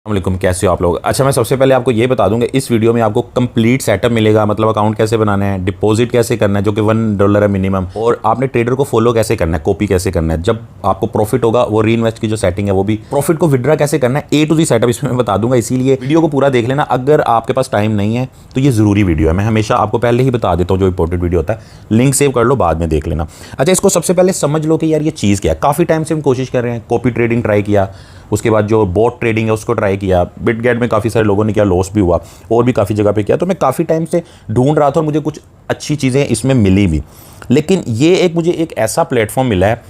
अस्सलामुअलैकुम, कैसे हो आप लोग। अच्छा, मैं सबसे पहले आपको ये बता दूंगा, इस वीडियो में आपको कंप्लीट सेटअप मिलेगा। मतलब अकाउंट कैसे बनाना है, डिपॉजिट कैसे करना है जो कि $1 है मिनिमम, और आपने ट्रेडर को फॉलो कैसे करना है, कॉपी कैसे करना है, जब आपको प्रॉफिट होगा वो री इन्वेस्ट की जो सेटिंग है वो भी, प्रॉफिट को विड्रा कैसे करना है, A to Z सेटअप इसमें मैं बता दूंगा। इसीलिए वीडियो को पूरा देख लेना। अगर आपके पास टाइम नहीं है तो ये ज़रूरी वीडियो है। मैं हमेशा आपको पहले ही बता देता हूँ जो इंपॉर्टेंट वीडियो होता है, लिंक सेव कर लो, बाद में देख लेना। अच्छा, इसको सबसे पहले समझ लो कि यार ये चीज़ क्या है। काफ़ी टाइम से हम कोशिश कर रहे हैं, कॉपी ट्रेडिंग ट्राई किया, उसके बाद जो बॉट ट्रेडिंग है उसको ट्राई किया, बिटगेट में काफ़ी सारे लोगों ने किया, लॉस भी हुआ, और भी काफ़ी जगह पे किया। तो मैं काफ़ी टाइम से ढूंढ रहा था और मुझे कुछ अच्छी चीज़ें इसमें मिली भी, लेकिन ये मुझे एक ऐसा प्लेटफॉर्म मिला है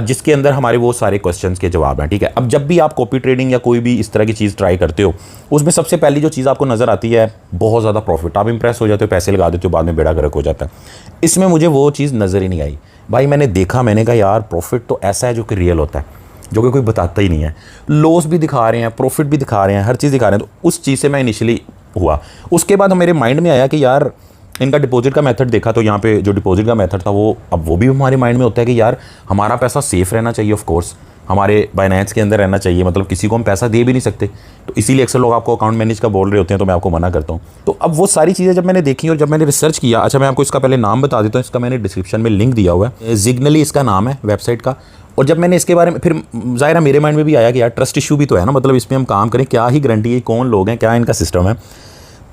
जिसके अंदर हमारे वो सारे क्वेश्चंस के जवाब हैं। ठीक है, अब जब भी आप कॉपी ट्रेडिंग या कोई भी इस तरह की चीज़ ट्राई करते हो, उसमें सबसे पहली जो चीज़ आपको नज़र आती है बहुत ज़्यादा प्रॉफिट, आप इंप्रेस हो जाते हो, पैसे लगा देते हो, बाद में बेड़ा गर्क हो जाता है। इसमें मुझे वो चीज़ नज़र ही नहीं आई भाई। मैंने देखा, मैंने कहा यार प्रॉफिट तो ऐसा है जो कि रियल होता है, जो कि कोई बताता ही नहीं है। लॉस भी दिखा रहे हैं, प्रॉफिट भी दिखा रहे हैं, हर चीज़ दिखा रहे हैं। तो उस चीज़ से मैं इनिशियली हुआ। उसके बाद मेरे माइंड में आया कि यार इनका डिपॉजिट का मेथड देखा, तो यहाँ पे जो डिपॉजिट का मेथड था वो, अब वो भी हमारे माइंड में होता है कि यार हमारा पैसा सेफ़ रहना चाहिए, ऑफ कोर्स हमारे बाइनेंस के अंदर रहना चाहिए, मतलब किसी को हम पैसा दे भी नहीं सकते। तो इसीलिए अक्सर लोग आपको अकाउंट मैनेज का बोल रहे होते हैं, तो मैं आपको मना करता हूँ। तो अब वो सारी चीज़ें जब मैंने देखी और जब मैंने रिसर्च किया, अच्छा मैं आपको इसका पहले नाम बता देता हूँ, इसका मैंने डिस्क्रिप्शन में लिंक दिया हुआ है, जिग्नली इसका नाम है वेबसाइट का। और जब मैंने इसके बारे में, फिर ज़ाहिर है मेरे माइंड में भी आया कि यार ट्रस्ट इशू भी तो है ना, मतलब इसमें हम काम करें, क्या ही गारंटी है, कौन लोग हैं, क्या इनका सिस्टम है।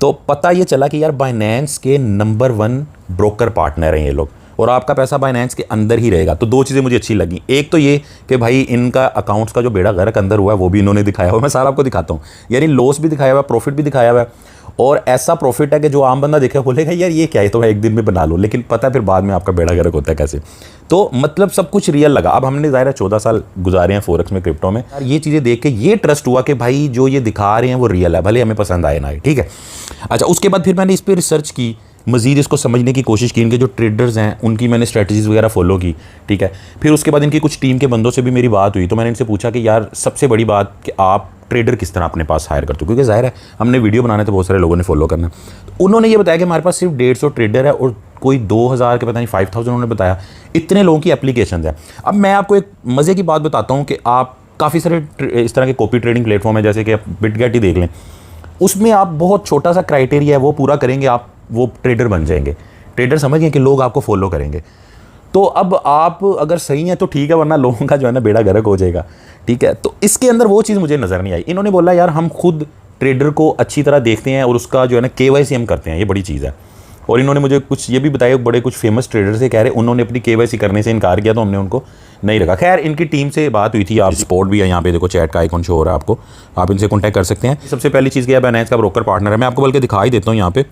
तो पता ये चला कि यार बाइनेंस के नंबर 1 ब्रोकर पार्टनर हैं ये लोग, और आपका पैसा बाइनेंस के अंदर ही रहेगा। तो दो चीज़ें मुझे अच्छी लगी, एक तो ये कि भाई इनका अकाउंट्स का जो बेड़ा गर्क अंदर हुआ है वो भी इन्होंने दिखाया हुआ है, मैं सारा आपको दिखाता हूँ। यानी लॉस भी दिखाया हुआ है, प्रॉफिट भी दिखाया हुआ है, और ऐसा प्रॉफिट है कि जो आम बंदा देखे बोलेगा यार ये क्या है, तो मैं एक दिन में बना लूँ, लेकिन पता है फिर बाद में आपका बेड़ा गर्क होता है कैसे। तो मतलब सब कुछ रियल लगा। अब हमने ज़ाहिर 14 साल गुजारे हैं फॉरेक्स में, क्रिप्टो में, यार ये चीज़ें देख के ये ट्रस्ट हुआ कि भाई जो ये दिखा रहे हैं वो रियल है, भले हमें पसंद आए ना आए। ठीक है, अच्छा उसके बाद फिर मैंने इस पर रिसर्च की, मज़ीद इसको समझने की कोशिश की, इनके जो ट्रेडर्स हैं उनकी मैंने स्ट्रेटजीज़ वगैरह फॉलो की। ठीक है, फिर उसके बाद इनकी कुछ टीम के बंदों से भी मेरी बात हुई, तो मैंने इनसे पूछा कि यार सबसे बड़ी बात कि आप ट्रेडर किस तरह अपने पास हायर करते हो, क्योंकि ज़ाहिर है हमने वीडियो बनाने तो बहुत सारे लोगों ने फॉलो करना। तो उन्होंने ये बताया कि हमारे पास सिर्फ 150 ट्रेडर है और कोई 2000 के पता नहीं 5000 उन्होंने बताया, इतने लोगों की एप्लीकेशन है। अब मैं आपको एक मज़े की बात बताता हूँ कि आप काफ़ी सारे इस तरह के कॉपी ट्रेडिंग प्लेटफॉर्म है, जैसे कि आप बिटगेट ही देख लें, उसमें आप बहुत छोटा सा क्राइटेरिया है वो पूरा करेंगे, आप वो ट्रेडर बन जाएंगे। ट्रेडर समझ गए कि लोग आपको फॉलो करेंगे। तो अब आप अगर सही हैं तो ठीक है, वरना लोगों का जो है ना बेड़ा गर्क हो जाएगा। ठीक है, तो इसके अंदर वो चीज़ मुझे नज़र नहीं आई। इन्होंने बोला यार हम खुद ट्रेडर को अच्छी तरह देखते हैं और उसका जो है ना KYC हम करते हैं, ये बड़ी चीज़ है। और इन्होंने मुझे कुछ ये भी बताया, बड़े कुछ फेमस ट्रेडर से कह रहे उन्होंने अपनी KYC करने से इनकार किया, तो हमने उनको नहीं रखा। खैर इनकी टीम से बात हुई थी, आप सपोर्ट भी है यहाँ पे, देखो चैट का आइकॉन शो हो रहा है आपको, आप इनसे कॉन्टैक्ट कर सकते हैं। सबसे पहली चीज़ क्या है, बाइनेंस का ब्रोकर पार्टनर है। मैं आपको बल्कि दिखा ही देता हूँ यहाँ पे,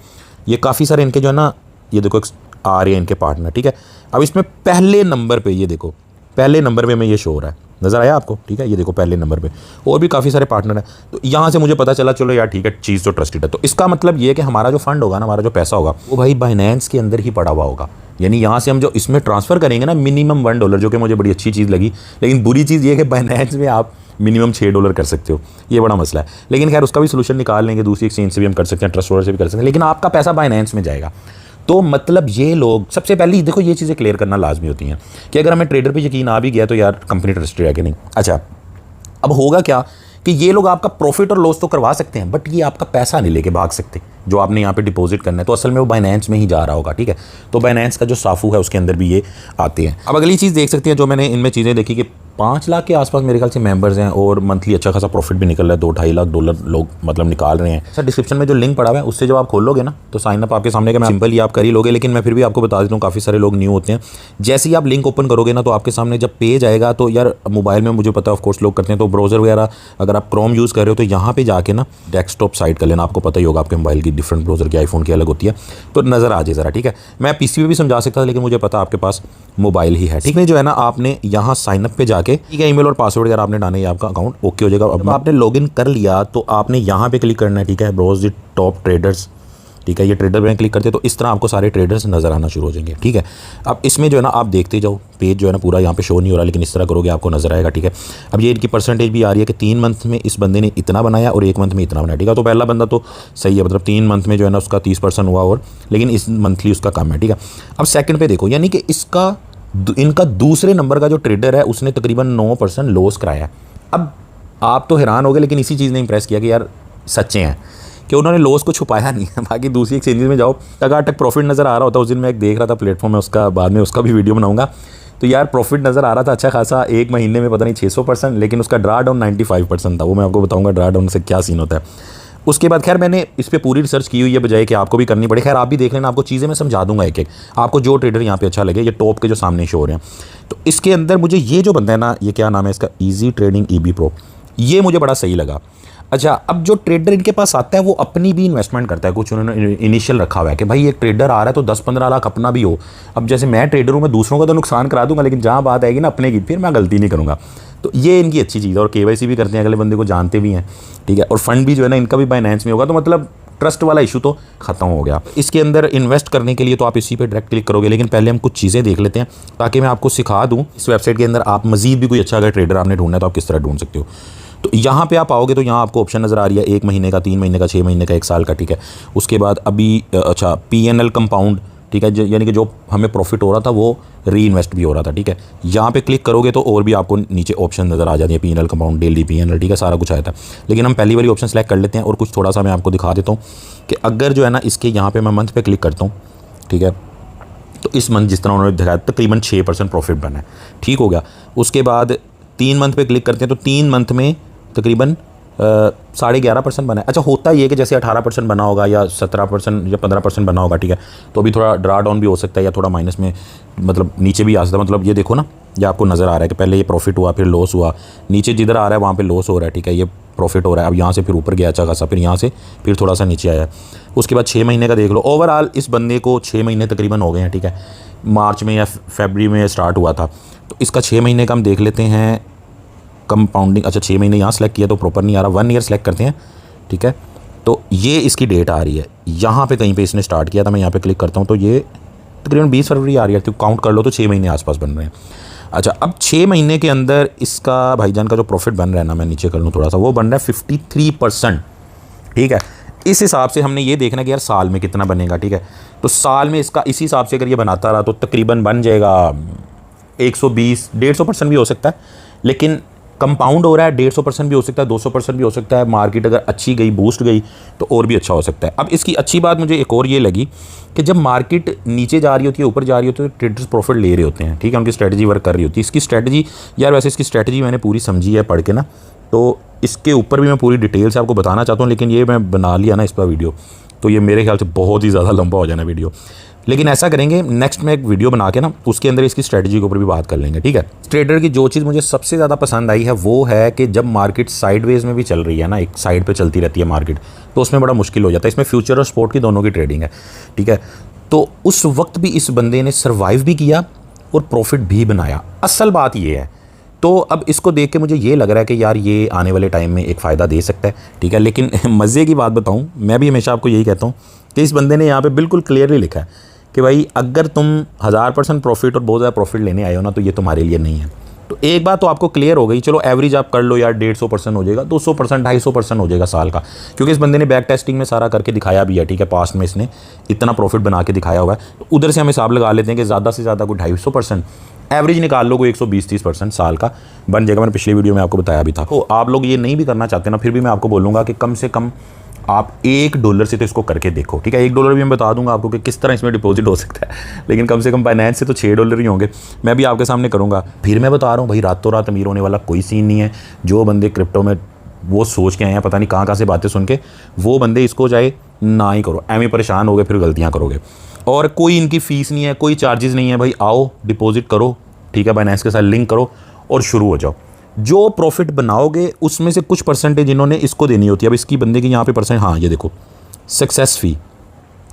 ये काफ़ी सारे इनके जो है ना, ये देखो आ रहे हैं इनके पार्टनर। ठीक है, अब इसमें पहले नंबर पे ये देखो, पहले नंबर पे में ये शो हो रहा है, नज़र आया आपको। ठीक है, ये देखो पहले नंबर पे, और भी काफ़ी सारे पार्टनर हैं। तो यहाँ से मुझे पता चला चलो यार ठीक है, चीज़ तो ट्रस्टेड है। तो इसका मतलब ये है कि हमारा जो फंड होगा ना, हमारा जो पैसा होगा वो भाई बाइनेंस के अंदर ही पड़ा हुआ होगा। यानी यहाँ से हम जो इसमें ट्रांसफ़र करेंगे ना, मिनिमम $1, जो कि मुझे बड़ी अच्छी चीज़ लगी। लेकिन बुरी चीज़ ये है कि बाइनेंस में आप मिनिमम $6 कर सकते हो, ये बड़ा मसला है। लेकिन खैर उसका भी सोल्यूशन निकाल लेंगे, दूसरी एक्सचेंज से भी हम कर सकते हैं, ट्रस्ट वॉलेट से भी कर सकते हैं, लेकिन आपका पैसा बाइनेंस में जाएगा। तो मतलब ये लोग, सबसे पहले देखो ये चीज़ें क्लियर करना लाजमी होती हैं कि अगर हमें ट्रेडर पे यकीन आ भी गया तो यार कंपनी ट्रस्टेड है कि नहीं। अच्छा, अब होगा क्या कि ये लोग आपका प्रॉफिट और लॉस तो करवा सकते हैं, बट ये आपका पैसा नहीं लेके भाग सकते जो आपने यहाँ पे डिपॉजिट करना है। तो असल में वो बाइनेंस में ही जा रहा होगा। ठीक है, तो बाइनेंस का जो साफू है उसके अंदर भी ये आते हैं। अब अगली चीज़ देख सकते हैं जो मैंने इनमें चीज़ें देखी कि 5 लाख के आसपास मेरे ख्याल से मेंबर्स हैं, और मंथली अच्छा खासा प्रॉफिट भी निकल रहा है, $2-2.5 लाख लोग मतलब निकाल रहे हैं। सर डिस्क्रिप्शन में जो लिंक पड़ा हुआ है उससे जब आप खोलोगे ना, तो साइन अप आपके सामने का, मैं सिंपल ही आप कर ही लोगे। लेकिन मैं फिर भी आपको बता देता हूँ, काफ़ी सारे लोग न्यू होते हैं, जैसे ही आप लिंक ओपन करोगे ना तो आपके सामने जब पेज आएगा, तो यार मोबाइल में मुझे पता है ऑफकोर्स लोग करते हैं, तो ब्राउज़र वगैरह अगर आप क्रोम यूज़ कर रहे हो तो यहाँ पे जाके ना डेस्कटॉप साइट कर लेना। आपको पता ही होगा आपके मोबाइल की डिफरेंट ब्राउज़र की, आईफोन की अलग होती है, तो नज़र आ जाए ज़रा। ठीक है, मैं PC पे भी समझा सकता था, लेकिन मुझे पता आपके पास मोबाइल ही है। ठीक है, जो है ना आपने यहाँ साइनअप पे जाके, ठीक है, ईमेल और पासवर्ड अगर आपने डाले, आपका अकाउंट ओके हो जाएगा। अब आपने लॉगिन कर लिया तो आपने यहाँ पे क्लिक करना है। ठीक है, ब्राउज़ द टॉप ट्रेडर्स। ठीक है, ये ट्रेडर में क्लिक करते तो इस तरह आपको सारे ट्रेडर्स नज़र आना शुरू हो जाएंगे। ठीक है, अब इसमें जो है ना आप देखते जाओ, पेज जो है ना पूरा यहाँ पे शो नहीं हो रहा, लेकिन इस तरह करोगे आपको नज़र आएगा। ठीक है, अब ये इनकी परसेंटेज भी आ रही है कि 3 मंथ में इस बंदे ने इतना बनाया और 1 मंथ में इतना बनाया। ठीक है, तो पहला बंदा तो सही है, मतलब 3 मंथ में जो है ना उसका 30% हुआ, और लेकिन इस मंथली उसका कम है। ठीक है, अब सेकंड पे देखो, यानी कि इनका दूसरे नंबर का जो ट्रेडर है उसने तकरीबन 9% लॉस कराया। अब आप तो हैरान हो गए, लेकिन इसी चीज़ ने इंप्रेस किया कि यार सच्चे हैं कि उन्होंने लॉस को छुपाया नहीं है। बाकी दूसरी एक्सचेंजेस में जाओ टकाटक प्रॉफिट नज़र आ रहा होता है। उस दिन मैं एक देख रहा था प्लेटफॉर्म में, उसका बाद में उसका भी वीडियो बनाऊंगा। तो यार प्रॉफिट नज़र आ रहा था अच्छा खासा, एक महीने में पता नहीं 600%, लेकिन उसका ड्रा डाउन 95% था। वो मैं आपको बताऊंगा ड्रा डाउन से क्या सीन होता है। उसके बाद खैर मैंने इस पर पूरी रिसर्च की हुई है, बजाय कि आपको भी करनी पड़े। खैर आप भी देख लेना, आपको चीज़ें मैं समझा दूंगा एक एक, आपको जो ट्रेडर यहाँ पे अच्छा लगे। ये टॉप के जो सामने शो हो रहे हैं, तो इसके अंदर मुझे ये जो बंदा है ना, ये क्या नाम है इसका, ईजी ट्रेडिंग EB Pro, ये मुझे बड़ा सही लगा। अच्छा, अब जो ट्रेडर इनके पास आता है वो अपनी भी इन्वेस्टमेंट करता है, कुछ उन्होंने इनिशियल रखा हुआ है कि भाई एक ट्रेडर आ रहा है तो 10-15 लाख अपना भी हो। अब जैसे मैं ट्रेडर हूँ, मैं दूसरों का तो नुकसान करा दूंगा, लेकिन जहाँ बात आएगी ना अपने की, फिर मैं गलती नहीं करूँगा। तो ये इनकी अच्छी चीज़ है। और KYC भी करते हैं, अगले बंदे को जानते भी हैं, ठीक है। और फंड भी जो है ना इनका भी बाइनेंस में होगा, तो मतलब ट्रस्ट वाला इशू तो खत्म हो गया। इसके अंदर इन्वेस्ट करने के लिए तो आप इसी पे डायरेक्ट क्लिक करोगे, लेकिन पहले हम कुछ चीज़ें देख लेते हैं ताकि मैं आपको सिखा दूँ इस वेबसाइट के अंदर आप मजीद भी कोई अच्छा अगर ट्रेडर आपने ढूंढना है तो आप किस तरह ढूंढ सकते हो। तो यहाँ पे आप आओगे तो यहाँ आपको ऑप्शन नज़र आ रही है 1 महीने का, 3 महीने का, 6 महीने का, 1 साल का, ठीक है। उसके बाद अभी अच्छा PNL कंपाउंड, ठीक है, यानी कि जो हमें प्रॉफिट हो रहा था वो री इन्वेस्ट भी हो रहा था, ठीक है। यहाँ पे क्लिक करोगे तो और भी आपको नीचे ऑप्शन नज़र आ जाती है, PNL कंपाउंड, डेली PNL, ठीक है, सारा कुछ आया था। लेकिन हम पहली वाली ऑप्शन सेलेक्ट कर लेते हैं और कुछ थोड़ा सा मैं आपको दिखा देता हूँ कि अगर जो है ना इसके यहाँ पर मैं मंथ पे क्लिक करता हूँ, ठीक है, तो इस मंथ जिस तरह उन्होंने दिखाया तकरीबन 6% प्रॉफिट बना है, ठीक हो गया। उसके बाद 3 मंथ पे क्लिक करते हैं तो 3 मंथ में तकरीबन 11.5% बना है। अच्छा, होता ये कि जैसे 18% बना होगा या 17% या 15% बना होगा, ठीक है, तो अभी थोड़ा ड्रा डाउन भी हो सकता है या थोड़ा माइनस में, मतलब नीचे भी आ सकता है। मतलब ये देखो ना, ये आपको नज़र आ रहा है कि पहले ये प्रॉफिट हुआ, फिर लॉस हुआ, नीचे जिधर आ रहा है वहाँ पे लॉस हो रहा है, ठीक है, ये प्रॉफिट हो रहा है। अब यहाँ से फिर ऊपर गया अच्छा खासा, फिर यहाँ से फिर थोड़ा सा नीचे आया। उसके बाद 6 महीने का देख लो। ओवरऑल इस बंदे को 6 महीने तकरीबन हो गए हैं, ठीक है, मार्च में या फरवरी में स्टार्ट हुआ था। तो इसका 6 महीने का हम देख लेते हैं कंपाउंडिंग। अच्छा, 6 महीने यहाँ सेलेक्ट किया तो प्रॉपर नहीं आ रहा, 1 ईयर सेलेक्ट करते हैं, ठीक है। तो ये इसकी डेट आ रही है, यहाँ पे कहीं पे इसने स्टार्ट किया था, मैं यहाँ पे क्लिक करता हूँ तो ये तकरीबन 20 फरवरी आ रही है। तो काउंट कर लो तो 6 महीने आसपास बन रहे हैं। अच्छा, अब 6 महीने के अंदर इसका भाईजान का जो प्रॉफिट बन रहा है ना, मैं नीचे कर लूँ थोड़ा सा, वो बन रहा है 53%, ठीक है। इस हिसाब से हमने ये देखना कि यार साल में कितना बनेगा, ठीक है। तो साल में इसका इसी हिसाब से अगर ये बनाता रहा तो तकरीबन बन जाएगा 120, 150% भी हो सकता है, लेकिन कंपाउंड हो रहा है, 150% भी हो सकता है, 200% भी हो सकता है। मार्केट अगर अच्छी गई, बूस्ट गई, तो और भी अच्छा हो सकता है। अब इसकी अच्छी बात मुझे एक और ये लगी कि जब मार्केट नीचे जा रही होती है, ऊपर जा रही होती है, तो ट्रेडर्स प्रॉफिट ले रहे होते हैं, ठीक है, उनकी स्ट्रैटेजी वर्क कर रही होती है। इसकी स्ट्रैटेजी यार, वैसे इसकी स्ट्रैटेजी मैंने पूरी समझी है पढ़ के ना, तो इसके ऊपर भी मैं पूरी डिटेल से आपको बताना चाहता हूँ, लेकिन ये मैं बना लिया ना इस पर वीडियो, तो ये मेरे ख्याल से बहुत ही ज़्यादा लंबा हो जाना वीडियो। लेकिन ऐसा करेंगे, नेक्स्ट में एक वीडियो बना के ना उसके अंदर इसकी स्ट्रेटजी के ऊपर भी बात कर लेंगे, ठीक है। ट्रेडर की जो चीज़ मुझे सबसे ज़्यादा पसंद आई है वो है कि जब मार्केट साइडवेज में भी चल रही है ना, एक साइड पे चलती रहती है मार्केट, तो उसमें बड़ा मुश्किल हो जाता है। इसमें फ्यूचर और स्पॉट की दोनों की ट्रेडिंग है, ठीक है। तो उस वक्त भी इस बंदे ने सर्वाइव भी किया और प्रॉफिट भी बनाया, असल बात ये है। तो अब इसको देख के मुझे ये लग रहा है कि यार ये आने वाले टाइम में एक फ़ायदा दे सकता है, ठीक है। लेकिन मज़े की बात बताऊँ, मैं भी हमेशा आपको यही कहता हूँ कि इस बंदे ने यहाँ पे बिल्कुल क्लियरली लिखा है कि भाई अगर तुम 1000% प्रॉफिट और बहुत ज़्यादा प्रॉफिट लेने आए हो ना, तो ये तुम्हारे लिए नहीं है। तो एक बात तो आपको क्लियर हो गई, चलो एवरेज आप कर लो यार, 150% हो जाएगा, 200%, 250% हो जाएगा साल का, क्योंकि इस बंदे ने बैक टेस्टिंग में सारा करके दिखाया भी है, ठीक है। पास्ट में इसने इतना प्रॉफिट बना के दिखाया हुआ है, तो उधर से हम हिसाब लगा लेते हैं कि ज़्यादा से ज़्यादा कोई 250%, एवरेज निकाल लो कोई 120-30% साल का बन जाएगा। मैंने पिछली वीडियो में आपको बताया भी था। तो आप लोग ये नहीं भी करना चाहते ना, फिर भी मैं आपको बोलूँगा कि कम से कम आप $1 से तो इसको करके देखो, ठीक है। $1 भी मैं बता दूंगा आपको कि किस तरह इसमें डिपॉजिट हो सकता है, लेकिन कम से कम बाइनेंस से तो $6 ही होंगे। मैं भी आपके सामने करूंगा। फिर मैं बता रहा हूँ भाई, रातों रात अमीर होने वाला कोई सीन नहीं है। जो बंदे क्रिप्टो में वो सोच के आए हैं, पता नहीं कहाँ से बातें सुन के, वो बंदे इसको चाहे ना ही करो, एम ही परेशान हो गए, फिर गलतियाँ करोगे। और कोई इनकी फ़ीस नहीं है, कोई चार्जेस नहीं है भाई, आओ डिपॉजिट करो, ठीक है, बाइनेंस के साथ लिंक करो और शुरू हो जाओ। जो प्रॉफिट बनाओगे उसमें से कुछ परसेंटेज इन्होंने इसको देनी होती है। अब इसकी बंदे की यहाँ पे परसेंट, हाँ ये देखो सक्सेस फी,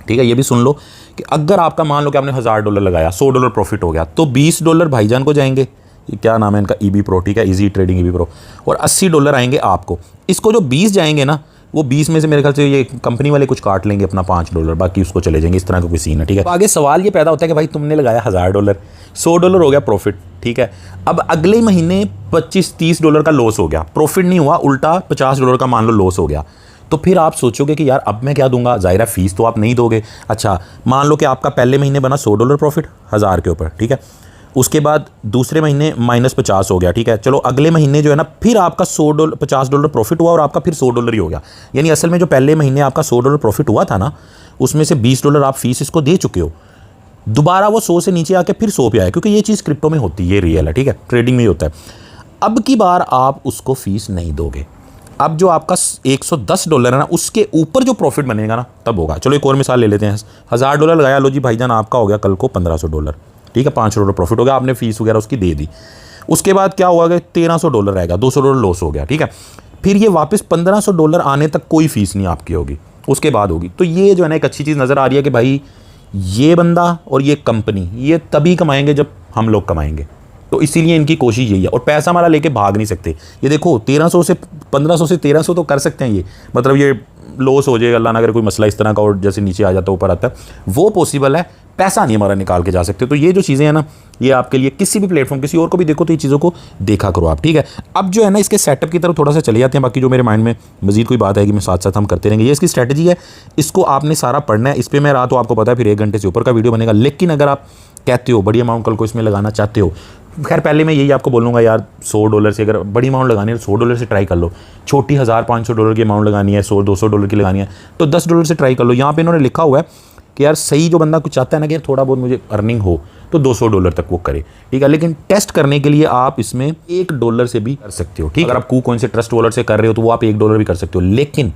ठीक है। ये भी सुन लो कि अगर आपका मान लो कि आपने $1000 लगाया, $100 प्रॉफिट हो गया, तो $20 भाईजान को जाएंगे, ये क्या नाम है इनका, EB Pro, ठीक है, इजी ट्रेडिंग EB Pro, और $80 आएंगे आपको। इसको जो 20 जाएंगे ना, वो 20 में से मेरे ख्याल से ये कंपनी वाले कुछ काट लेंगे अपना $5, बाकी उसको चले जाएंगे। इस तरह का कोई सीन है, ठीक है। तो आगे सवाल ये पैदा होता है कि भाई तुमने लगाया $1000, $100 हो गया प्रॉफिट, ठीक है। अब अगले महीने $25-30 का लॉस हो गया, प्रॉफिट नहीं हुआ, उल्टा $50 का मान लो लॉस हो गया, तो फिर आप सोचोगे कि यार अब मैं क्या दूंगा, ज़ाहिर है फीस तो आप नहीं दोगे। अच्छा, मान लो कि आपका पहले महीने बना $100 प्रॉफिट 1000 के ऊपर, ठीक है। उसके बाद दूसरे महीने -50 हो गया, ठीक है। चलो अगले महीने जो है ना फिर आपका $100 $50 प्रॉफिट हुआ और आपका फिर $100 ही हो गया। यानी असल में जो पहले महीने आपका $100 प्रॉफिट हुआ था ना, उसमें से $20 आप फीस इसको दे चुके हो। दोबारा वो 100 से नीचे आके फिर 100 पे आया, क्योंकि ये चीज़ क्रिप्टो में होती है, ये रियल है, ठीक है, ट्रेडिंग में ही होता है। अब की बार आप उसको फीस नहीं दोगे। अब जो आपका $110 है ना, उसके ऊपर जो प्रॉफिट बनेगा ना तब होगा। चलो एक और मिसाल ले लेते हैं। $1000 लगाया, लो जी भाईजान आपका हो गया कल को $1500, ठीक है, $500 प्रॉफिट हो गया, आपने फीस वगैरह उसकी दे दी। उसके बाद क्या हुआ कि $1300 रहेगा, $200 लॉस हो गया, ठीक है। फिर ये वापस $1500 आने तक कोई फीस नहीं आपकी होगी, उसके बाद होगी। तो ये जो है ना एक अच्छी चीज़ नज़र आ रही है कि भाई ये बंदा और ये कंपनी ये तभी कमाएंगे जब हम लोग कमाएंगे। तो इसीलिए इनकी कोशिश यही है, और पैसा हमारा लेके भाग नहीं सकते। ये देखो 1300 से 1500 से 1300 तो कर सकते हैं, ये मतलब ये लॉस हो जाएगा अल्लाह ना अगर कोई मसला इस तरह का और जैसे नीचे आ जाता है ऊपर आता है, वो पॉसिबल है। पैसा नहीं हमारा निकाल के जा सकते। तो ये जो चीज़ें हैं ना, ये आपके लिए किसी भी प्लेटफॉर्म किसी और को भी देखो तो ये चीज़ों को देखा करो आप, ठीक है। अब जो है ना इसके सेटअप की तरफ थोड़ा सा चले जाते हैं। बाकी जो मेरे माइंड में मजीद कोई बात है कि मैं साथ साथ हम करते रहेंगे। ये इसकी स्ट्रैटेजी है, इसको आपने सारा पढ़ना है। इस पर मैं रात, तो आपको पता है फिर 1 घंटे से ऊपर का वीडियो बनेगा। लेकिन अगर आप कहते हो बड़ी अमाउंट कल को इसमें लगाना चाहते हो, खैर पहले मैं यही आपको बोलूँगा यार, $100 से अगर बड़ी अमाउंट लगानी है तो $100 से ट्राई कर लो। छोटी $1500 की अमाउंट लगानी है, $100-200 की लगानी है तो $10 से ट्राई कर लो। यहाँ पे इन्होंने लिखा हुआ है कि यार सही जो बंदा कुछ चाहता है ना कि थोड़ा बहुत मुझे अर्निंग हो तो $200 तक वो करे, ठीक है। लेकिन टेस्ट करने के लिए आप इसमें $1 से भी कर सकते हो, ठीक है। अगर आप KuCoin से ट्रस्ट वॉलेट से कर रहे हो तो वो आप $1 भी कर सकते हो। लेकिन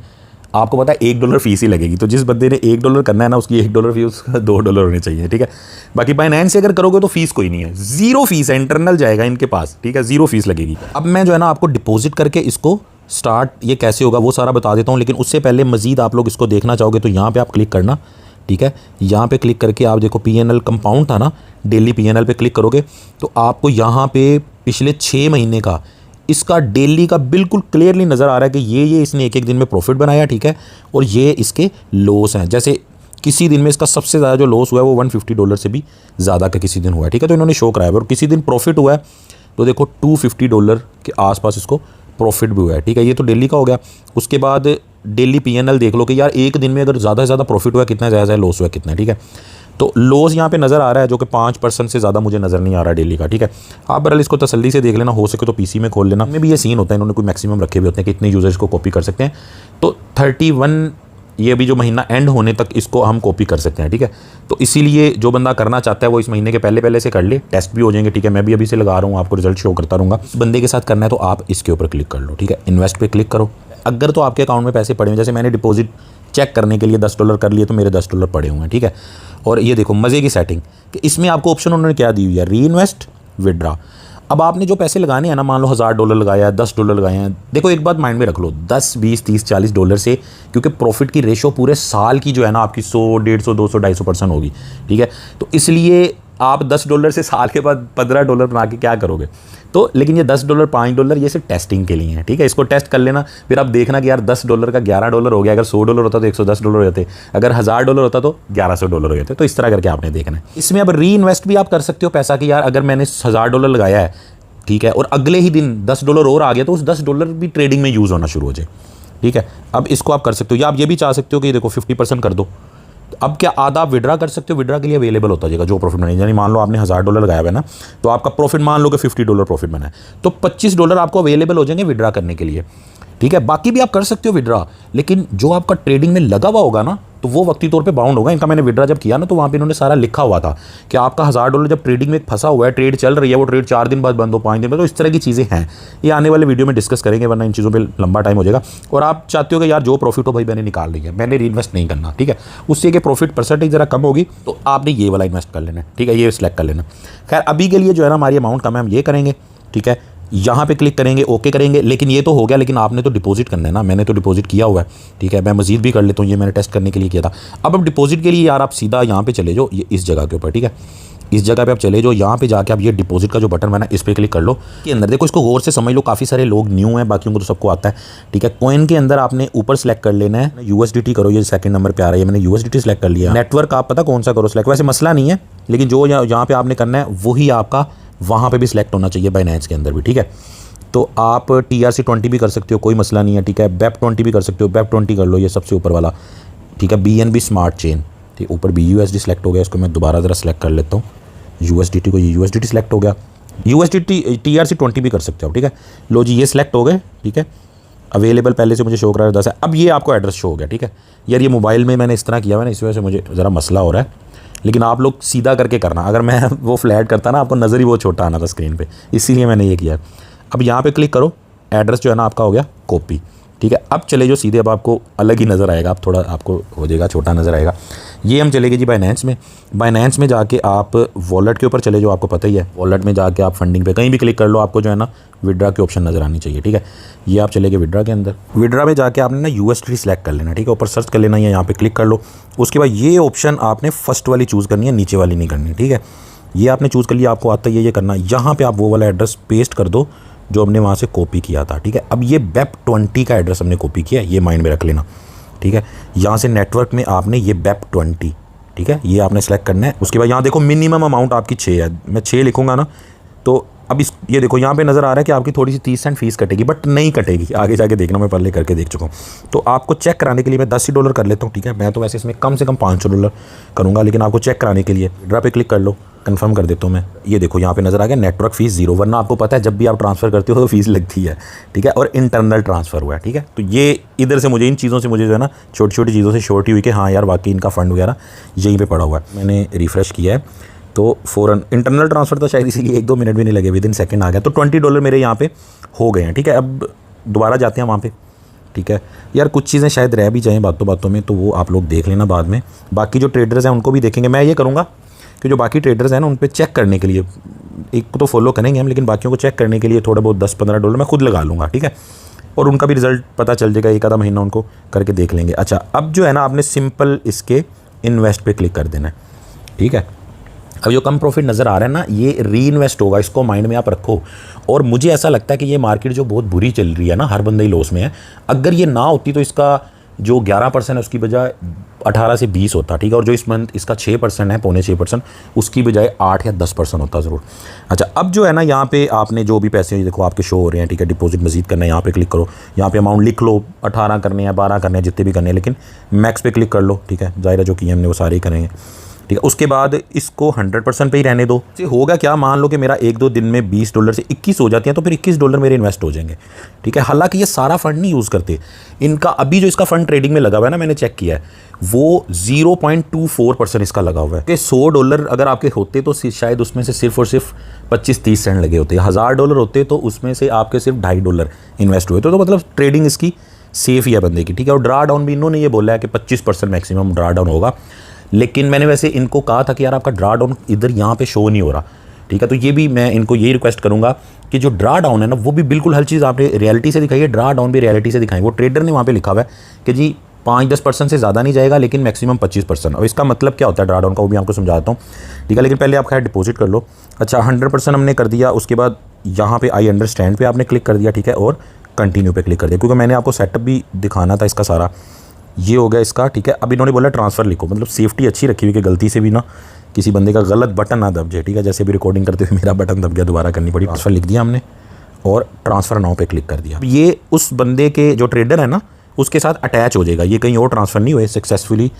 आपको पता है $1 फीस ही लगेगी। तो जिस बंदे ने $1 करना है ना, उसकी $1 फीस, उसका $2 होने चाहिए, ठीक है। बाकी बाइनेंस से अगर करोगे तो फीस कोई नहीं है, 0 फीस है, इंटरनल जाएगा इनके पास, ठीक है, 0 फीस लगेगी। अब मैं जो है ना आपको डिपॉजिट करके इसको स्टार्ट ये कैसे होगा वो सारा बता देता हूँ। लेकिन उससे पहले मजीद आप लोग इसको देखना चाहोगे तो यहाँ पर आप क्लिक करना, ठीक है। यहाँ पे क्लिक करके आप देखो PNL कंपाउंड था ना, डेली PNL पे क्लिक करोगे तो आपको यहाँ पे पिछले 6 महीने का इसका डेली का बिल्कुल क्लियरली नज़र आ रहा है कि ये इसने एक दिन में प्रॉफिट बनाया, ठीक है। और ये इसके लॉस हैं। जैसे किसी दिन में इसका सबसे ज़्यादा जो लॉस हुआ है वो $150 से भी ज़्यादा का किसी दिन हुआ है, ठीक है। तो इन्होंने शो कराया और किसी दिन प्रॉफिट हुआ है तो देखो $250 के आसपास इसको प्रॉफिट भी हुआ है, ठीक है। ये तो डेली का हो गया। उसके बाद डेली PNL देख लो कि यार एक दिन में अगर ज़्यादा से ज़्यादा प्रॉफिट हुआ कितना, ज़्यादा लॉस हुआ कितना, ठीक है। तो लॉस यहाँ पे नज़र आ रहा है जो कि 5% से ज़्यादा मुझे नज़र नहीं आ रहा डेली का, ठीक है। आप बहरहाल इसको तसल्ली से देख लेना, हो सके तो PC में खोल लेना। में भी ये सीन होता है, इन्होंने कोई मैक्सिमम रखे हुए होते हैं कि इतने यूज़र्स को कॉपी कर सकते हैं। तो 31 ये भी जो महीना एंड होने तक इसको हम कॉपी कर सकते हैं, ठीक है। तो इसीलिए जो बंदा करना चाहता है वो इस महीने के पहले से कर ले, टेस्ट भी हो जाएंगे, ठीक है। मैं भी अभी से लगा रहा हूँ, आपको रिजल्ट शो करता रहूँगा। इस बंदे के साथ करना है तो आप इसके ऊपर क्लिक कर लो, ठीक है। इन्वेस्ट पे क्लिक करो। अगर तो आपके अकाउंट में पैसे पड़े हुए, जैसे मैंने डिपॉजिट चेक करने के लिए $10 कर लिए तो मेरे $10 पड़े हुए हैं, ठीक है। और ये देखो मज़े की सेटिंग कि इसमें आपको ऑप्शन उन्होंने क्या दी हुई है, री इन्वेस्ट, विड्रा। अब आपने जो पैसे लगाने हैं ना, मान लो $1000 लगाया है, $10 लगाए हैं, देखो एक बात माइंड में रख लो, 10, 20, 30, $40 से, क्योंकि प्रॉफिट की रेशो पूरे साल की जो है ना आपकी 100, 150, 200, 250% होगी, ठीक है। तो इसलिए आप $10 से साल के बाद $15 बना के क्या करोगे। तो लेकिन ये $10, $5 ये सिर्फ टेस्टिंग के लिए है, ठीक है। इसको टेस्ट कर लेना, फिर आप देखना कि यार $10 का $11 हो गया। अगर $100 होता तो $110 हो जाते, अगर $1000 होता तो $1100 हो जाते। तो इस तरह करके आपने देखना है। इसमें अब री इन्वेस्ट भी आप कर सकते हो पैसा कि यार अगर मैंने $1000 लगाया है, ठीक है, और अगले ही दिन $10 और आ गया तो उस $10 भी ट्रेडिंग में यूज़ होना शुरू हो जाए, ठीक है। अब इसको आप कर सकते हो, या आप ये भी चाह सकते हो कि देखो 50% कर दो। अब क्या आधा आप विड्रा कर सकते हो, विड्रा के लिए अवेलेबल होता जाएगा जो प्रॉफिट बने। यानी मान लो आपने $1000 लगाया हुआ है ना, तो आपका प्रॉफिट मान लो कि $50 प्रॉफिट बना है, तो $25 आपको अवेलेबल हो जाएंगे विड्रा करने के लिए, ठीक है। बाकी भी आप कर सकते हो विड्रा, लेकिन जो आपका ट्रेडिंग में लगा हुआ होगा ना तो वो वक्ती तौर पे बाउंड होगा। इनका मैंने विड्रा जब किया ना तो वहाँ पे इन्होंने सारा लिखा हुआ था कि आपका $1000 जब ट्रेडिंग में फंसा हुआ है, ट्रेड चल रही है, वो ट्रेड 4 दिन बाद बंद हो, 5 दिन बाद, तो इस तरह की चीज़ें हैं। ये आने वाले वीडियो में डिस्कस करेंगे, वरना इन चीज़ों पर लंबा टाइम हो जाएगा। और आप चाहते हो कि यार जो प्रॉफिट हो भाई मैंने निकाल लिया है, मैंने री इन्वेस्ट नहीं करना, ठीक है। उससे कि प्रॉफिट परसेंटेज ज़रा कम होगी तो आपने ये वाला इन्वेस्ट कर लेना, ठीक है, ये सिलेक्ट कर लेना। खैर अभी के लिए जो है ना हमारी अमाउंट कम है, हम ये करेंगे, ठीक है। यहाँ पे क्लिक करेंगे, ओके करेंगे। लेकिन ये तो हो गया, लेकिन आपने तो डिपॉजिट करना है ना, मैंने तो डिपॉजिट किया हुआ है, ठीक है। मैं मजीद भी कर लेता हूँ, ये मैंने टेस्ट करने के लिए किया था। अब डिपॉजिट के लिए यार आप सीधा यहाँ पे चले जाओ, ये इस जगह के ऊपर, ठीक है। इस जगह पे आप चले जाओ, यहाँ पे जाके आप ये डिपॉजिट का जो बटन बना इस पर क्लिक कर लो। के अंदर देखो, इसको गौर से समझ लो, काफ़ी सारे लोग न्यू हैं, बाकियों को तो सबको आता है, ठीक है। कॉइन के अंदर आपने ऊपर सेलेक्ट कर लेना है USDT करो, ये सेकंड नंबर पे आ रहा है, मैंने USDT सेलेक्ट कर लिया। नेटवर्क आप पता कौन सा करो सेलेक्ट, वैसे मसला नहीं है, लेकिन जो यहाँ पे आपने करना है वही आपका वहाँ पर भी सिलेक्ट होना चाहिए बाइनेंस के अंदर भी, ठीक है। तो आप TRC20 भी कर सकते हो, कोई मसला नहीं है, ठीक है। BEP20 भी कर सकते हो, BEP20 कर लो, ये सबसे ऊपर वाला, ठीक है। BNB स्मार्ट चेन, ठीक, ऊपर BUSD सेलेक्ट हो गया, इसको मैं दोबारा ज़रा सेलेक्ट कर लेता हूँ, USDT को, ये USDT सिलेक्ट हो गया। USDT TRC20 भी कर सकते हो, ठीक है। लो जी, ये सिलेक्ट हो गए, ठीक है। अवेलेबल पहले से मुझे शो करा 10 है। अब ये आपको एड्रेस शो हो गया, ठीक है। यार ये मोबाइल में मैंने इस तरह किया हुआ है ना, इस वजह से मुझे ज़रा मसला हो रहा है, लेकिन आप लोग सीधा करके करना। अगर मैं वो फ्लैट करता ना, आपको नज़र ही बहुत छोटा आना था स्क्रीन पे, इसीलिए मैंने ये किया। अब यहाँ पे क्लिक करो, एड्रेस जो है ना आपका हो गया कॉपी, ठीक है। अब चले जो सीधे, अब आपको अलग ही नज़र आएगा, अब थोड़ा आपको हो जाएगा, छोटा नज़र आएगा। ये हम चले गए जी बाइनेंस में। बाइनेंस में जाके आप वॉलेट के ऊपर चले जाओ, आपको पता ही है। वॉलेट में जाके आप फंडिंग पे कहीं भी क्लिक कर लो, आपको जो है ना विड्रा की ऑप्शन नज़र आनी चाहिए, ठीक है। ये आप चले गए विड्रा के अंदर। विड्रा में जाके आपने ना USDT सेलेक्ट कर लेना, ठीक है। ऊपर सर्च कर लेना, या यहाँ पे क्लिक कर लो। उसके बाद ये ऑप्शन आपने फर्स्ट वाली चूज़ करनी है, नीचे वाली नहीं करनी, ठीक है। ये आपने चूज़ कर लिया, आपको आता ही है ये करना। यहाँ पर आप वो वाला एड्रेस पेस्ट कर दो जो हमने वहाँ से कॉपी किया था, ठीक है। अब ये BEP20 का एड्रेस हमने कॉपी किया है, ये माइंड में रख लेना, ठीक है। यहाँ से नेटवर्क में आपने ये BEP20, ठीक है, ये आपने सेलेक्ट करना है। उसके बाद यहाँ देखो मिनिमम अमाउंट आपकी 6 है, मैं 6 लिखूंगा ना, तो अब ये देखो यहाँ पे नज़र आ रहा है कि आपकी थोड़ी सी 30 सेंट फीस कटेगी, बट नहीं कटेगी, आगे जाके देखना, मैं पहले करके देख चुका हूँ। तो आपको चेक कराने के लिए मैं $10 कर लेता हूँ, ठीक है। मैं तो वैसे इसमें कम से कम $500 करूँगा, लेकिन आपको चेक कराने के लिए विड्रा पे क्लिक कर लो, कंफर्म कर देता हूँ मैं। ये देखो यहाँ पे नज़र आ गया नेटवर्क फ़ीस 0, वरना आपको पता है जब भी आप ट्रांसफ़र करते हो तो फ़ीस लगती है, ठीक है। और इंटरनल ट्रांसफ़र हुआ है, ठीक है। तो ये इधर से मुझे, इन चीज़ों से मुझे जो है ना छोटी छोटी चीज़ों से श्योरिटी हुई कि हाँ यार वाकई इनका फ़ंड वगैरह यहीं पे पड़ा हुआ है। मैंने रिफ़्रेश किया है तो फ़ौरन इंटरनल ट्रांसफ़र था, शायद इसीलिए 1-2 मिनट भी नहीं लगे, विदिन सेकंड आ गया। तो $20 मेरे यहाँ पे हो गए हैं, ठीक है। अब दोबारा जाते हैं वहाँ पे, ठीक है। यार कुछ चीज़ें शायद रह भी जाएँ बातों बातों में, तो वो आप लोग देख लेना बाद में। बाकी जो ट्रेडर्स हैं उनको भी देखेंगे। मैं ये करूँगा कि जो बाकी ट्रेडर्स हैं ना उन पे चेक करने के लिए, एक को तो फॉलो करेंगे हम, लेकिन बाकियों को चेक करने के लिए थोड़ा बहुत $10-15 मैं खुद लगा लूँगा, ठीक है। और उनका भी रिज़ल्ट पता चल जाएगा, एक आधा महीना उनको करके देख लेंगे। अच्छा, अब जो है ना आपने सिंपल इसके इन्वेस्ट पे क्लिक कर देना है, ठीक है। अब जो कम प्रॉफिट नज़र आ रहा है ना, ये री इन्वेस्ट होगा, इसको माइंड में आप रखो। और मुझे ऐसा लगता है कि ये मार्केट जो बहुत बुरी चल रही है ना, हर बंदा ही लॉस में है। अगर ये ना होती तो इसका जो 11% है उसकी बजाय 18 से 20 होता, ठीक है। और जो इस मंथ इसका 6% है, 5.25%, उसकी बजाय 8 या 10% होता ज़रूर। अच्छा, अब जो है ना यहाँ पे आपने जो भी पैसे देखो आपके शो हो रहे हैं, ठीक है। डिपॉजिट मजीद करना है, यहाँ पे क्लिक करो, यहाँ पे अमाउंट लिख लो, 18 करने हैं, 12 करने हैं, जितने भी करने हैं, लेकिन मैक्स पे क्लिक कर लो, ठीक है। ज़ाहिर है जो किए हमने वो सारे ही करेंगे, ठीक है। उसके बाद इसको 100% पे ही रहने दो। होगा क्या, मान लो कि मेरा 1-2 दिन में $20 से 21 हो जाती हैं, तो फिर $21 मेरे इन्वेस्ट हो जाएंगे, ठीक है। हालांकि ये सारा फंड नहीं यूज़ करते, इनका अभी जो इसका फंड ट्रेडिंग में लगा हुआ है ना, मैंने चेक किया है, वो 0.24% इसका लगा हुआ है। कि $100 अगर आपके होते तो शायद उसमें से सिर्फ और सिर्फ 25-30 सेंट लगे होते। $1000 होते तो उसमें से आपके सिर्फ $2.5 इन्वेस्ट हुए। तो मतलब ट्रेडिंग इसकी सेफ ही है बंदे की, ठीक है। और ड्रा डाउन भी इन्होंने ये बोला है कि 25% मैक्सिमम ड्रा डाउन होगा, लेकिन मैंने वैसे इनको कहा था कि यार आपका ड्रा डाउन इधर यहाँ पे शो नहीं हो रहा, ठीक है। तो ये भी मैं इनको यही रिक्वेस्ट करूँगा कि जो ड्रा डाउन है ना, वो भी बिल्कुल हर चीज़ आपने रियलिटी से दिखाई है, ड्रा डाउन भी रियलिटी से दिखाई। वो ट्रेडर ने वहाँ पे लिखा हुआ है कि जी 5-10% से ज़्यादा नहीं जाएगा, लेकिन मैक्सिमम 25%। और इसका मतलब क्या होता है ड्रा डाउन का, वो भी आपको समझाता हूँ, ठीक है। लेकिन पहले आप खैर डिपॉजिट कर लो। अच्छा, 100% हमने कर दिया। उसके बाद यहाँ पे आई अंडरस्टैंड पे आपने क्लिक कर दिया, ठीक है। और कंटिन्यू पे क्लिक कर दिया, क्योंकि मैंने आपको सेटअप भी दिखाना था इसका सारा। ये हो गया इसका, ठीक है। अब इन्होंने बोला ट्रांसफ़र लिखो, मतलब सेफ्टी अच्छी रखी हुई कि गलती से भी ना किसी बंदे का गलत बटन ना दब जाए, ठीक है। जैसे भी रिकॉर्डिंग करते हुए मेरा बटन दब गया, दोबारा करनी पड़ी। ट्रांसफ़र लिख दिया हमने और ट्रांसफ़र नाउ पे क्लिक कर दिया। ये उस बंदे के जो ट्रेडर है ना उसके साथ अटैच हो जाएगा, ये कहीं और ट्रांसफ़र नहीं हुए, सक्सेसफुली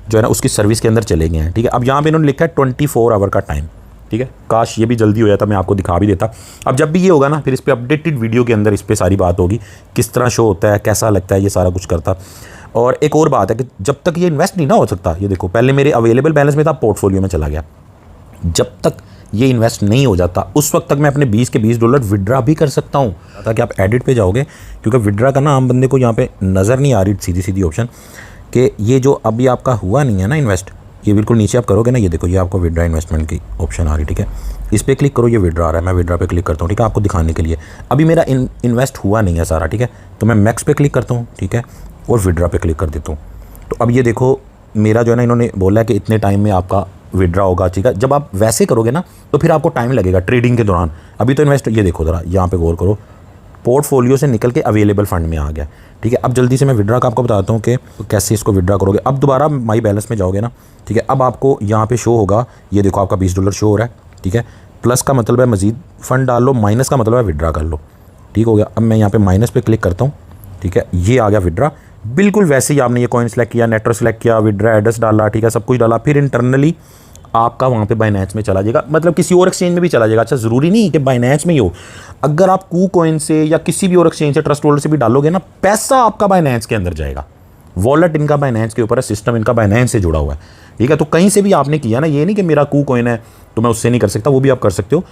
जो है ना उसकी सर्विस के अंदर चले गए हैं, ठीक है। अब यहाँ पे इन्होंने लिखा है 24 आवर का टाइम, ठीक है। काश ये भी जल्दी हो जाता, मैं आपको दिखा भी देता। अब जब भी ये होगा ना, फिर इस पर अपडेटेड वीडियो के अंदर इस पर सारी बात होगी, किस तरह शो होता है, कैसा लगता है, ये सारा कुछ करता। और एक और बात है कि जब तक ये इन्वेस्ट नहीं ना हो सकता, ये देखो पहले मेरे अवेलेबल बैलेंस में था, पोर्टफोलियो में चला गया। जब तक ये इन्वेस्ट नहीं हो जाता उस वक्त तक मैं अपने 20 के $20 विड्रा भी कर सकता हूँ। ताकि आप एडिट पे जाओगे, क्योंकि विड्रा करना आम बंदे को यहाँ पे नज़र नहीं आ रही सीधी सीधी ऑप्शन कि ये जो अभी आपका हुआ नहीं है ना इन्वेस्ट, ये बिल्कुल नीचे आप करोगे ना, ये देखो ये आपको विड्रा इन्वेस्टमेंट की ऑप्शन आ रही, ठीक है। इस पर क्लिक करो, ये विड्रा आ रहा है, मैं विड्रा पे क्लिक करता हूँ, ठीक है, आपको दिखाने के लिए। अभी मेरा इन्वेस्ट हुआ नहीं है सारा, ठीक है। तो मैं मैक्स पे क्लिक करता हूँ, ठीक है, और विड्रा पे क्लिक कर देता हूँ। तो अब ये देखो मेरा जो है ना, इन्होंने बोला है कि इतने टाइम में आपका विड्रा होगा, ठीक है। जब आप वैसे करोगे ना तो फिर आपको टाइम लगेगा ट्रेडिंग के दौरान। अभी तो इन्वेस्ट, ये देखो ज़रा यहाँ पे गौर करो, पोर्टफोलियो से निकल के अवेलेबल फंड में आ गया, ठीक है। अब जल्दी से मैं विड्रा का आपको बताता हूँ कि कैसे इसको विड्रा करोगे। अब दोबारा माई बैलेंस में जाओगे ना, ठीक है। अब आपको यहाँ पे शो होगा, ये देखो आपका $20 शो हो रहा है, ठीक है। प्लस का मतलब है मज़ीद फ़ंड डाल लो, माइनस का मतलब है विड्रा कर लो, ठीक हो गया। अब मैं यहाँ पे माइनस पे क्लिक करता हूँ, ठीक है, ये आ गया विड्रा। बिल्कुल वैसे ही आपने ये कॉइन सेलेक्ट किया, नेटवर्क सेलेक्ट किया, विड्रा एड्रेस डाला, ठीक है, सब कुछ डाला। फिर इंटरनली आपका वहाँ पे बाइनेंस में चला जाएगा, मतलब किसी और एक्सचेंज में भी चला जाएगा। अच्छा, ज़रूरी नहीं कि बाइनेंस में ही हो, अगर आप KuCoin से या किसी भी और एक्सचेंज से, ट्रस्ट वॉलेट से भी डालोगे ना, पैसा आपका बाइनेंस के अंदर जाएगा। वॉलेट इनका बाइनेंस के ऊपर है, सिस्टम इनका बाइनेंस से जुड़ा हुआ है, ठीक है। तो कहीं से भी आपने किया ना, ये नहीं कि मेरा KuCoin है तो मैं उससे नहीं कर सकता, वो भी आप कर सकते हो।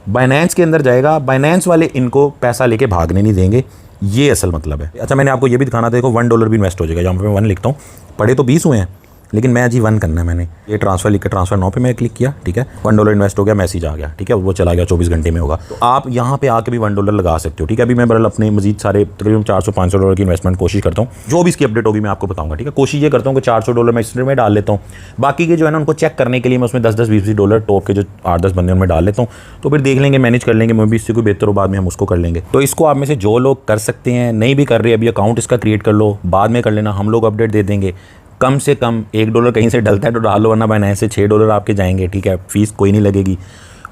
बाइनेंस के अंदर जाएगा, बाइनेंस वाले इनको पैसा लेके भागने नहीं देंगे, ये असल मतलब है। अच्छा, मैंने आपको ये भी दिखाना था, देखो $1 भी इन्वेस्ट हो जाएगा। जहाँ पे मैं 1 लिखता हूँ, पढ़े तो 20 हुए हैं, लेकिन मैं जी 1 करना है। मैंने ये ट्रांसफ़र लिख के ट्रांसफ़र नाउ पे मैं क्लिक किया, ठीक है। $1 इन्वेस्ट हो गया, मैसेज आ गया, ठीक है, वो चला गया, 24 घंटे में होगा। तो आप यहाँ पे आके भी $1 लगा सकते हो, ठीक है। अभी मैं बरल अपने मजीद सारे तकरीबन $400-500 की इन्वेस्टमेंट कोशिश करता हूँ, जो भी इसकी अपडेट होगी मैं आपको बताऊँगा, ठीक है। कोशिश ये करता हूँ कि $400 मैं इसमें डाल लेता हूँ, बाकी के जो है ना उनको चेक करने के लिए मैं उसमें 10-10, $20 टॉप के जो 8-10 बंदे उनमें डाल लेता हूँ। तो फिर देख लेंगे, मैनेज कर लेंगे, मैं भी इससे कोई बेहतर हो बाद में हम उसको कर लेंगे। तो इसको आप में से जो लोग कर सकते हैं, नहीं भी कर रहे अभी अकाउंट इसका क्रिएट कर लो, बाद में कर लेना, हम लोग अपडेट दे देंगे। कम से कम $1 कहीं से डलता है तो डाल लो, वरना बाइनेंस से $6 आपके जाएंगे, ठीक है। फीस कोई नहीं लगेगी।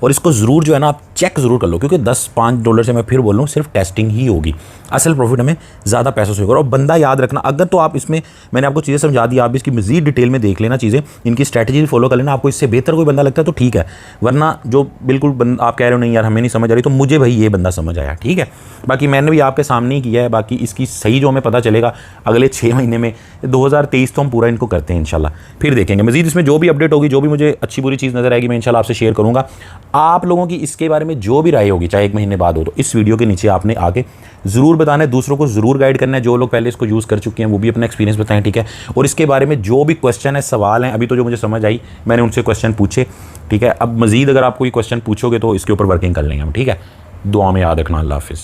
और इसको ज़रूर जो है ना आप चेक ज़रूर कर लो, क्योंकि $10-5 से मैं फिर बोल रहा हूँ सिर्फ टेस्टिंग ही होगी, असल प्रॉफिट हमें ज़्यादा पैसों से होगा। और बंदा याद रखना, अगर तो आप इसमें, मैंने आपको चीज़ें समझा दी, आप इसकी मज़ीद डिटेल में देख लेना चीज़ें, इनकी स्ट्रैटेजी फॉलो कर लेना, आपको इससे बेहतर कोई बंदा लगता है तो ठीक है, वरना जो बिल्कुल आप कह रहे हो नहीं यार हमें नहीं समझ आ रही, तो मुझे भाई ये बंदा समझ आया, ठीक है। बाकी मैंने भी आपके सामने ही किया है, बाकी इसकी सही जो हमें पता चलेगा अगले 6 महीने में, 2023 तो हम पूरा इनको करते हैं इंशाल्लाह, फिर देखेंगे मज़ीद इसमें जो भी अपडेट होगी, जो भी मुझे अच्छी बुरी चीज़ नज़र आएगी मैं इंशाल्लाह आपसे शेयर करूँगा। आप लोगों की इसके बारे में जो भी राय होगी, चाहे 1 महीने बाद हो, तो इस वीडियो के नीचे आपने आके ज़रूर बताना है, दूसरों को ज़रूर गाइड करना है। जो लोग पहले इसको यूज़ कर चुके हैं वो भी अपना एक्सपीरियंस बताएं, ठीक है। और इसके बारे में जो भी क्वेश्चन है, सवाल हैं, अभी तो जो मुझे समझ आई मैंने उनसे क्वेश्चन पूछे, ठीक है। अब मज़ीद अगर आप कोई क्वेश्चन पूछोगे तो इसके ऊपर वर्किंग कर लेंगे हम, ठीक है। दुआ में याद रखना। अल्लाह हाफ़िज़।